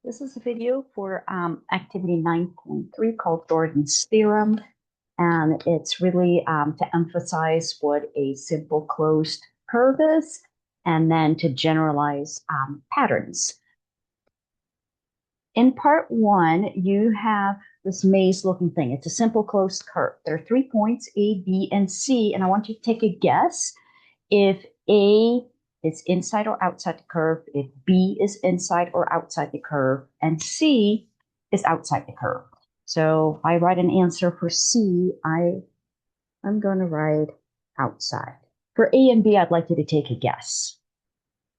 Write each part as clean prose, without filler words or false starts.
This is a video for activity 9.3 called Jordan's Theorem, and it's really to emphasize what a simple closed curve is, and then to generalize patterns. In part one, you have this maze-looking thing. It's a simple closed curve. There are 3 points, A, B, and C, and I want you to take a guess if A is inside or outside the curve, if B is inside or outside the curve, and C is outside the curve. So if I write an answer for C, I'm going to write outside. For A and B, I'd like you to take a guess.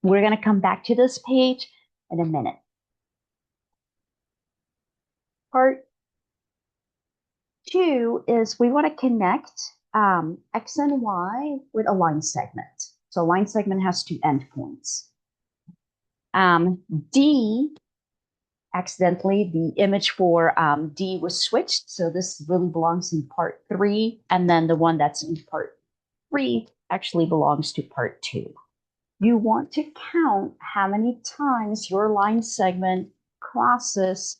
We're going to come back to this page in a minute. Part two is we want to connect X and Y with a line segment. So a line segment has two endpoints. D, accidentally, the image for D was switched. So this really belongs in part three. And then the one that's in part three actually belongs to part two. You want to count how many times your line segment crosses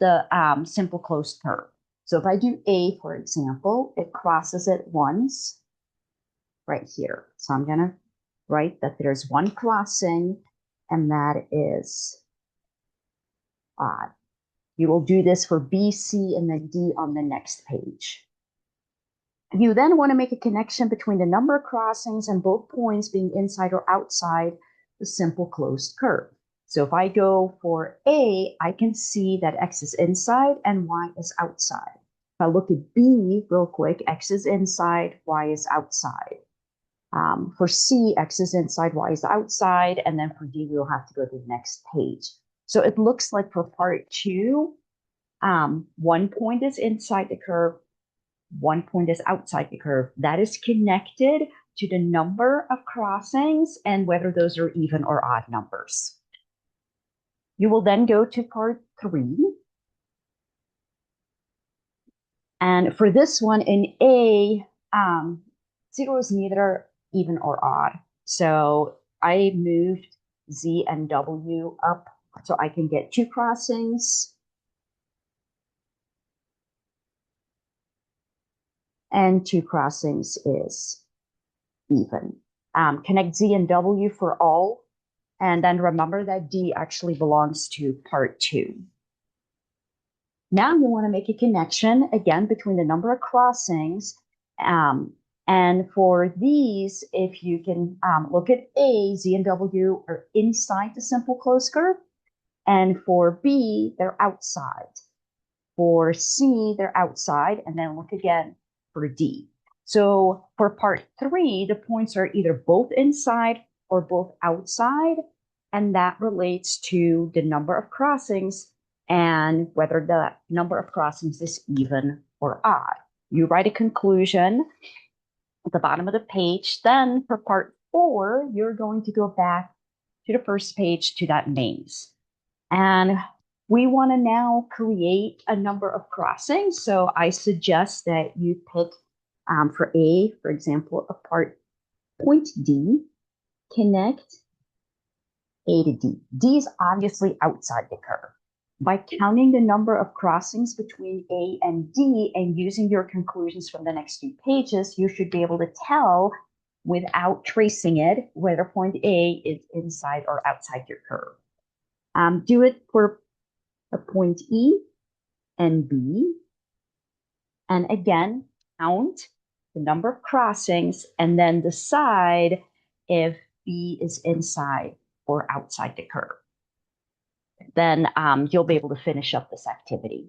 the simple closed curve. So if I do A, for example, it crosses it once right here. So I'm going to write that there's one crossing, and that is odd. You will do this for B, C, and then D on the next page. You then want to make a connection between the number of crossings and both points being inside or outside the simple closed curve. So if I go for A, I can see that X is inside and Y is outside. If I look at B real quick, X is inside, Y is outside. For C, X is inside, Y is outside, and then for D, we'll have to go to the next page. So it looks like for part two, 1 point is inside the curve, 1 point is outside the curve. That is connected to the number of crossings and whether those are even or odd numbers. You will then go to part three. And for this one in A, 0 is neither even or odd. So I moved Z and W up so I can get 2 crossings. And 2 crossings is even. Connect Z and W for all. And then remember that D actually belongs to part two. Now you want to make a connection, again, between the number of crossings. And for these, if you can look at A, Z and W are inside the simple closed curve. And for B, they're outside. For C, they're outside. And then look again for D. So for part three, the points are either both inside or both outside. And that relates to the number of crossings and whether the number of crossings is even or odd. You write a conclusion at the bottom of the page. Then for part four, you're going to go back to the first page to that maze. And we want to now create a number of crossings. So I suggest that you pick for A, for example, a point D, connect A to D. D is obviously outside the curve. By counting the number of crossings between A and D and using your conclusions from the next 2 pages, you should be able to tell without tracing it whether point A is inside or outside your curve. Do it for a point E and B. And again, count the number of crossings and then decide if B is inside or outside the curve. Then you'll be able to finish up this activity.